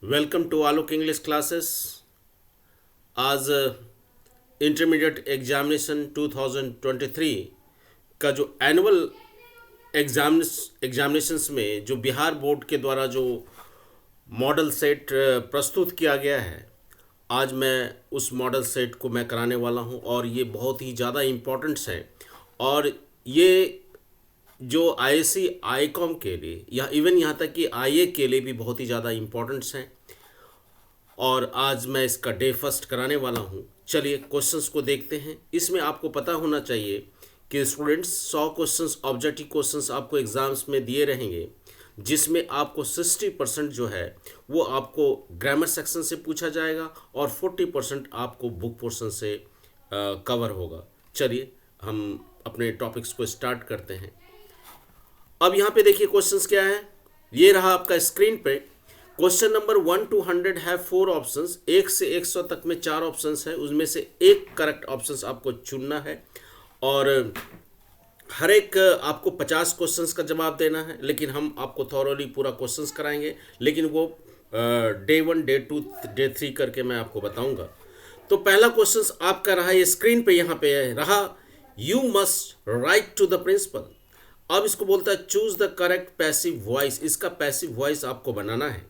Welcome to Alok English classes. आज intermediate examination 2023 का जो एनुअल एग्जामिनेशंस में जो बिहार बोर्ड के द्वारा जो मॉडल सेट प्रस्तुत किया गया है, आज मैं उस मॉडल सेट को मैं कराने वाला हूं और ये बहुत ही ज़्यादा इम्पोर्टेंट्स है। और ये जो आईएससी आईकॉम के लिए या इवन यहाँ तक कि आईए के लिए भी बहुत ही ज़्यादा इम्पोर्टेंट्स हैं और आज मैं इसका डे फर्स्ट कराने वाला हूँ। चलिए क्वेश्चंस को देखते हैं। इसमें आपको पता होना चाहिए कि स्टूडेंट्स 100 क्वेश्चंस ऑब्जेक्टिव क्वेश्चंस आपको एग्जाम्स में दिए रहेंगे, जिसमें आपको 60% जो है वो आपको ग्रामर सेक्शन से पूछा जाएगा और 40% आपको बुक पोर्शन से कवर होगा। चलिए हम अपने टॉपिक्स को स्टार्ट करते हैं। अब यहाँ पे देखिए क्वेश्चंस क्या है, ये रहा आपका स्क्रीन पे। क्वेश्चन नंबर 1 to 100 है 4 ऑप्शंस, 1 से 100 तक में 4 ऑप्शंस है, उसमें से एक करेक्ट ऑप्शंस आपको चुनना है और हर एक आपको 50 क्वेश्चंस का जवाब देना है। लेकिन हम आपको थॉरोली पूरा क्वेश्चंस कराएंगे, लेकिन वो डे 1 डे 2 डे 3 करके मैं आपको बताऊंगा। तो पहला क्वेश्चंस आपका रहा, ये स्क्रीन पे यहाँ पे रहा, you must write to the principal. अब इसको बोलता है choose the correct passive voice. इसका पैसिव वॉइस आपको बनाना है।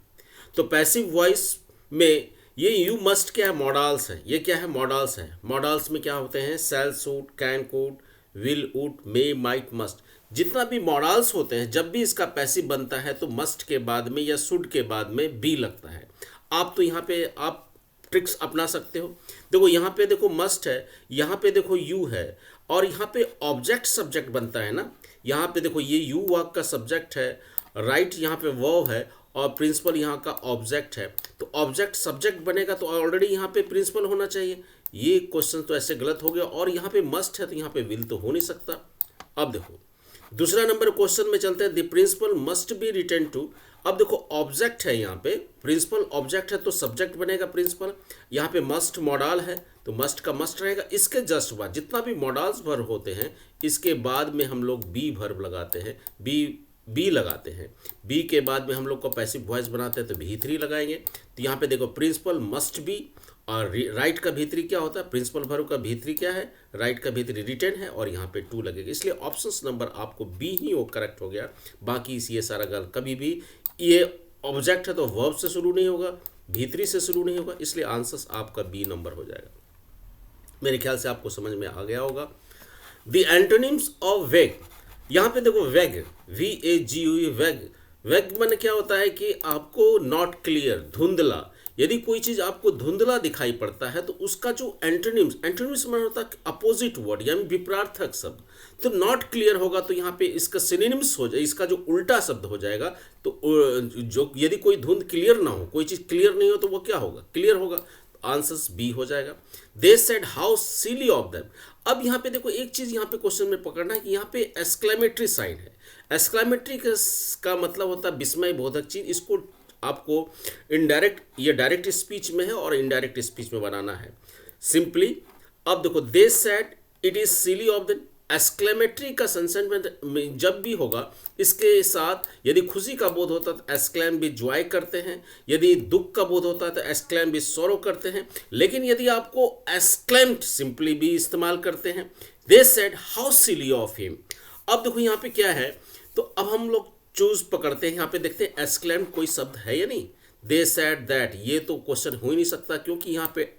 तो पैसिव वॉइस में ये यू मस्ट क्या है, मॉडल्स है। ये क्या है, मॉडल्स है। मॉडल्स में क्या होते हैं, shall, should, can, could, will, would, may, might, must. जितना भी मॉडल्स होते हैं, जब भी इसका पैसिव बनता है तो मस्ट के बाद में या शुड के बाद में बी लगता है। आप तो यहाँ पे आप ट्रिक्स अपना सकते हो। देखो यहाँ पे देखो मस्ट है, यहाँ पे देखो यू है और यहाँ पे ऑब्जेक्ट सब्जेक्ट बनता है ना। यहाँ पे देखो ये यू वर्क का सब्जेक्ट है, राइट यहाँ पे वर्ब है और प्रिंसिपल यहाँ का ऑब्जेक्ट है। तो ऑब्जेक्ट सब्जेक्ट बनेगा तो ऑलरेडी यहाँ पे प्रिंसिपल होना चाहिए। ये क्वेश्चन तो ऐसे गलत हो गया। और यहाँ पे मस्ट है तो यहाँ पे विल तो हो नहीं सकता। अब देखो दूसरा नंबर क्वेश्चन में चलते हैं, the principal must be written to. अब देखो ऑब्जेक्ट है, यहाँ पे प्रिंसिपल ऑब्जेक्ट है तो सब्जेक्ट बनेगा प्रिंसिपल। यहाँ पे मस्ट मॉडल है तो मस्ट का मस्ट रहेगा। इसके जस्ट बाद जितना भी मॉडल्स वर्ब होते हैं, इसके बाद में हम लोग बी वर्ब लगाते हैं, बी लगाते हैं। बी के बाद में हम लोग को पैसिव वॉइस बनाते हैं तो भी3 लगाएंगे। तो यहाँ पे देखो प्रिंसिपल मस्ट बी और राइट का भी3 क्या होता है, प्रिंसिपल वर्ब का भी3 क्या है, राइट का भी3 रिटर्न है और यहाँ पे 2 लगेगा। इसलिए ऑप्शंस नंबर आपको बी ही वो करेक्ट हो गया। बाकी ये सारा गलत। कभी भी ये ऑब्जेक्ट है तो वर्ब से शुरू नहीं होगा, भी3 से शुरू नहीं होगा, इसलिए आंसर्स आपका बी नंबर हो जाएगा। मेरे ख्याल से आपको समझ में आ गया होगा। द एंटोनिम्स ऑफ वेग, यहाँ पे देखो वेग, VAGUE, वेग। वेग मन क्या होता है कि आपको नॉट क्लियर, धुंधला। यदि कोई चीज़ आपको धुंधला दिखाई पड़ता है तो उसका जो एंटोनिम्स मन होता है अपोजिट वर्ड यानी विपरीतार्थक शब्द। तो नॉट क्लियर होगा तो यहाँ पे इसका सिनोनिम्स हो जाए, इसका जो उल्टा शब्द हो जाएगा। तो जो यदि कोई धुंध क्लियर ना हो, कोई चीज़ क्लियर नहीं हो तो वो क्या होगा, क्लियर होगा। आंसर्स बी हो जाएगा। They said how silly of them. अब यहाँ पे देखो एक चीज यहाँ पे क्वेश्चन में पकड़ना है कि यहाँ पे एक्सक्लेमेटरी साइन है। एक्सक्लेमेटरी का मतलब होता है विस्मय बोधक चीज। इसको आपको इनडायरेक्ट या डायरेक्ट स्पीच में है और इनडायरेक्ट स्पीच में बनाना है सिंपली। अब देखो they said it is silly of them. Exclamatory का सेंसेंट में जब भी होगा, इसके साथ यदि खुशी का बोध होता है तो एक्सक्लेम भी जॉय करते हैं, यदि दुख का बोध होता है तो एक्सक्लेम भी सॉरो करते हैं। लेकिन यदि आपको एक्सक्लेम्ड सिंपली भी इस्तेमाल करते हैं। They said how silly of him. अब देखो यहाँ पे क्या है, तो अब हम लोग चूज पकड़ते हैं। यहाँ पे देखते हैं एक्सक्लेम्ड कोई शब्द है या नहीं। दे सेड दैट, ये तो क्वेश्चन हो ही नहीं सकता क्योंकि यहाँ पे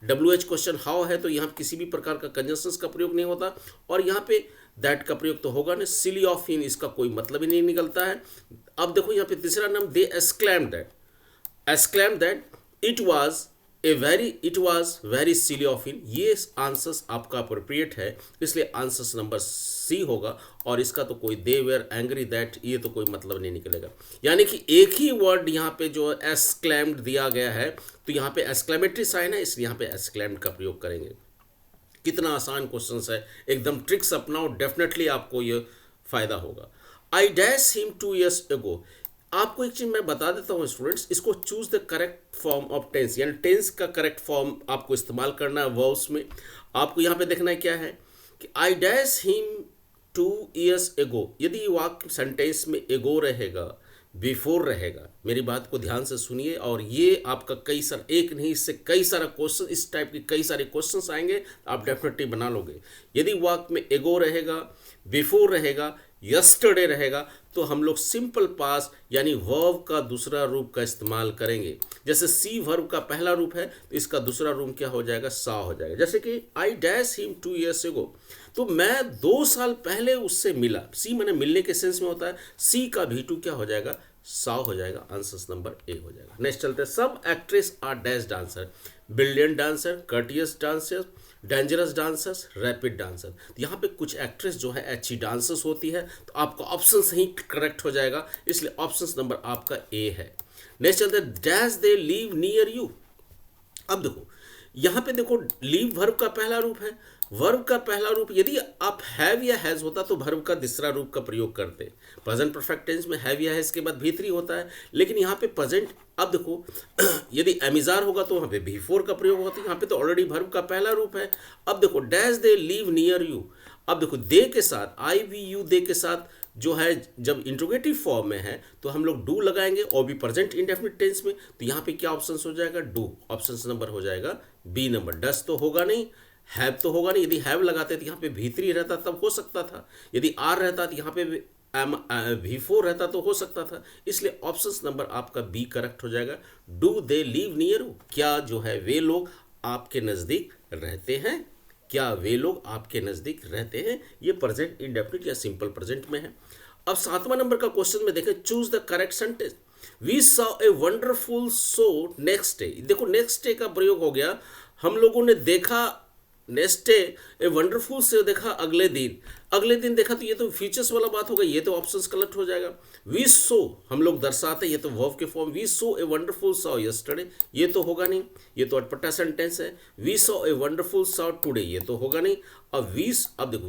WH क्वेश्चन हाउ है तो यहाँ किसी भी प्रकार का कंजंक्शंस का प्रयोग नहीं होता और यहाँ पे दैट का प्रयोग तो होगा नहीं। सिली ऑफ हिम इसका कोई मतलब ही नहीं निकलता है। अब देखो यहाँ पे तीसरा नाम, they exclaim that it was very silly of him. ये आंसर्स आपका अप्रोप्रिएट है, इसलिए आंसर्स नंबर सी होगा। और इसका तो कोई दे वेर एंग्री दैट, ये तो कोई मतलब नहीं निकलेगा। यानी कि एक ही वर्ड यहाँ पे जो एक्सक्लेम्ड दिया गया है तो यहाँ पे एक्सक्लेमेटरी साइन है, इसलिए यहाँ पे एक्सक्लेम्ड का प्रयोग करेंगे। कितना आसान क्वेश्चन है, एकदम ट्रिक्स अपनाओ, डेफिनेटली आपको ये फायदा होगा। I dash him 2 years ago। आपको एक चीज मैं बता देता हूँ स्टूडेंट्स, इसको choose the correct form of tense, यानी टेंस का करेक्ट फॉर्म आपको इस्तेमाल करना है वर्ब्स में। आपको यहाँ पे देखना है क्या है कि I dash him 2 years ago। यदि वाक्य सेंटेंस में एगो रहेगा बिफोर रहेगा। मेरी बात को ध्यान से सुनिए, और ये आपका कई सारा, एक नहीं इससे कई सारा क्वेश्चन, इस टाइप के कई सारे क्वेश्चंस आएंगे, आप डेफिनेटली बना लोगे। यदि वाक्य में एगो रहेगा, बिफोर रहेगा, यस्टरडे रहेगा, तो हम लोग सिंपल पास यानी वर्ब का दूसरा रूप का इस्तेमाल करेंगे। जैसे सी वर्ब का पहला रूप है, तो इसका दूसरा रूप क्या हो जाएगा, सा हो जाएगा। जैसे कि I dash him 2 years ago, तो मैं 2 साल पहले उससे मिला। सी मैंने मिलने के सेंस में होता है, सी का V2 क्या हो जाएगा, सा हो जाएगा। आंसर नंबर ए हो जाएगा। नेक्स्ट चलते हैं। सब actress are dash dancer, brilliant dancer, courteous dancer, dangerous dancers, rapid dancer. तो यहाँ पे कुछ एक्ट्रेस जो है अच्छी डांसर्स होती है, तो आपका ऑप्शन सही करेक्ट हो जाएगा, इसलिए ऑप्शन नंबर आपका ए है। नेक्स्ट चलते हैं। Dash they live near you. अब देखो यहाँ पे देखो, लीव वर्ब का पहला रूप है। वर्ब का पहला रूप यदि आप हैव या हैज होता तो वर्ब का दूसरा रूप का प्रयोग करते। प्रेजेंट परफेक्ट टेंस में हैव या हैज के बाद भी3 होता है, लेकिन यहाँ पे प्रेजेंट, अब देखो यदि एमिजार होगा तो वहाँ पे भी4 का प्रयोग होता है। यहाँ पे तो ऑलरेडी वर्ब का पहला रूप है। अब देखो dash they leave near you. अब देखो दे के साथ, आई वी यू दे के साथ जो है, जब इंट्रोगेटिव फॉर्म में है तो हम लोग डू लगाएंगे, और भी प्रेजेंट इंडेफिनिट टेंस में, तो यहाँ पे क्या ऑप्शन हो जाएगा, डू। ऑप्शन नंबर हो जाएगा बी नंबर। डस तो होगा नहीं, हैव तो होगा नहीं। यदि हैव लगाते तो यहाँ पे भी3 रहता तब हो सकता था, यदि आर रहता तो यहाँ पे भी4 रहता तो हो सकता था, इसलिए ऑप्शन नंबर आपका बी करेक्ट हो जाएगा। Do they live near you, क्या जो है वे लोग आपके नज़दीक रहते हैं, क्या वे लोग आपके नज़दीक रहते हैं। ये प्रेजेंट इंडेफिनिट या सिंपल प्रेजेंट में है। अब 7वां नंबर का क्वेश्चन में देखें, choose the correct sentence. We saw a wonderful show next day. देखो नेक्स्ट डे का प्रयोग हो गया, हम लोगों ने देखा नेक्स्ट डे, ए वंडरफुल से देखा अगले दिन, अगले दिन देखा, तो ये तो फीचर्स वाला बात हो गई, ये तो ऑप्शंस कलेक्ट हो जाएगा। वी सो हम लोग दर्शाते, ये तो वर्ब के form, we so a wonderful saw yesterday, ये तो होगा नहीं, ये तो अटपटा सेंटेंस है। We saw a wonderful saw today, ये तो होगा नहीं। अब देखो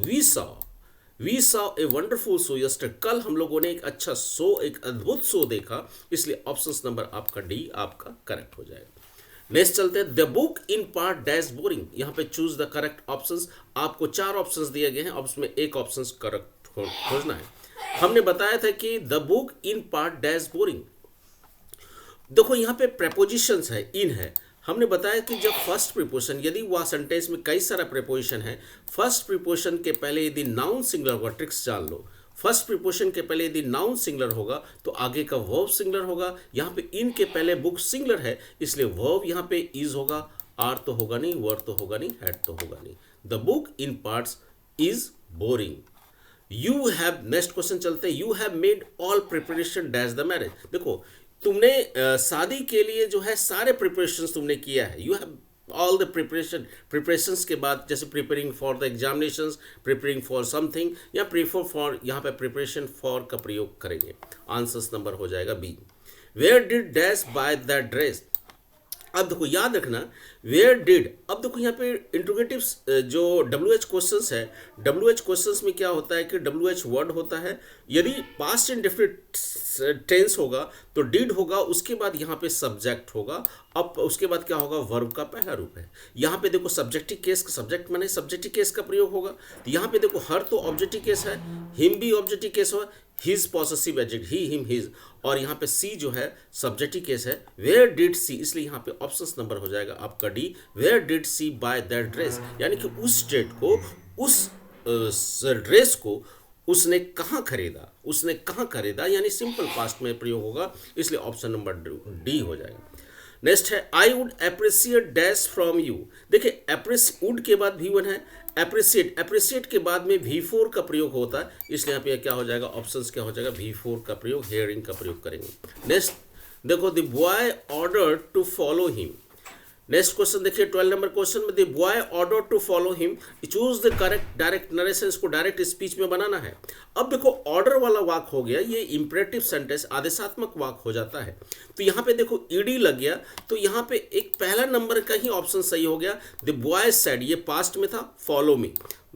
we saw a wonderful show yesterday, कल हम लोगों ने एक अच्छा शो, एक अद्भुत शो देखा, इसलिए ऑप्शन नंबर आपका डी आपका करेक्ट हो जाएगा। नेक्स्ट चलते हैं। The book in part dash boring. यहाँ पे चूज द करेक्ट ऑप्शंस। आपको 4 ऑप्शंस दिए गए हैं, अब उसमें एक ऑप्शन करेक्ट खोजना है। हमने बताया था कि the book in part dash boring. देखो यहाँ पे प्रेपोजिशंस है, इन है। हमने बताया कि जब फर्स्ट प्रीपोजिशन, यदि वह सेंटेंस में कई सारा प्रीपोजिशन है, फर्स्ट प्रीपोजिशन के पहले यदि नाउन सिंगुलर होगा, ट्रिक्स जान लो, फर्स्ट प्रीपोजिशन के पहले यदि नाउन सिंगुलर होगा तो आगे का वर्ब सिंगुलर होगा। यहाँ पे इन के पहले बुक सिंगुलर है, इसलिए वर्ब यहाँ पे इज होगा, आर तो होगा नहीं, वर तो होगा नहीं, हैड तो होगा नहीं। The book in parts is boring. You have, next question चलते हैं। You have made all preparation dash the marriage. देखो तुमने शादी के लिए जो है सारे प्रिपरेशन तुमने किया है। You have all the preparations के बाद, जैसे preparing for the examinations, preparing for something, या प्रीफर फॉर, यहाँ पे प्रिपरेशन फॉर का प्रयोग करेंगे। आंसर्स नंबर हो जाएगा B. Where did dash buy the dress. अब देखो याद रखना, वेयर डिड। अब देखो यहाँ पे इंट्रोगेटिव्स जो WH क्वेश्चंस है, WH क्वेश्चंस में क्या होता है कि WH वर्ड होता है। यदि पास्ट इंडेफिनिट टेंस होगा तो डिड होगा, उसके बाद यहाँ पे सब्जेक्ट होगा, अब उसके बाद क्या होगा, वर्ब का पहला रूप है। यहाँ पे देखो सब्जेक्टिव केस, सब्जेक्ट माने सब्जेक्टिव केस का प्रयोग होगा। तो यहाँ पे देखो हर तो ऑब्जेक्टिव केस है, हिम भी ऑब्जेक्टिव केस हो, his possessive adjective, he him his, और यहाँ पे सी जो है सब्जेक्टिव केस है। वेयर डिड सी, इसलिए यहाँ पे ऑप्शन नंबर हो जाएगा आपका D. Where did she buy that dress, यानी कि उस डेट को, उस ड्रेस को उसने कहाँ खरीदा, उसने कहाँ खरीदा, यानी सिंपल पास्ट में प्रयोग होगा, इसलिए ऑप्शन नंबर डी हो जाएगा। नेक्स्ट है I would appreciate dash from you. देखिए वुड के बाद V1 है, अप्रिशिएट के बाद में V4 का प्रयोग होता है, इसलिए यहाँ पे क्या हो जाएगा, ऑप्शंस क्या हो जाएगा, V4 का प्रयोग, हेयरिंग का प्रयोग करेंगे। नेक्स्ट देखो, the boy order to follow him. Next question देखिए 12 नंबर क्वेश्चन में, the boy order to follow him, choose the correct direct narration, इसको डायरेक्ट स्पीच में बनाना है। अब देखो ऑर्डर वाला वाक हो गया, ये इंपरेटिव सेंटेंस आदेशात्मक वाक हो जाता है, तो यहाँ पे देखो ईडी लग गया, तो यहाँ पे एक पहला नंबर का ही ऑप्शन सही हो गया। द बॉय सेड, ये पास्ट में था, फॉलो मी,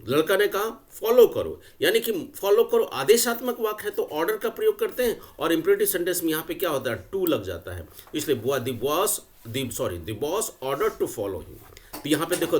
लड़का ने कहा फॉलो करो, यानी कि फॉलो करो आदेशात्मक वाक्य है तो ऑर्डर का प्रयोग करते हैं, और इंपरेटिव सेंटेंस में यहाँ पे क्या होता है, टू लग जाता है, इसलिए the boss order to follow him. तो यहाँ पे देखो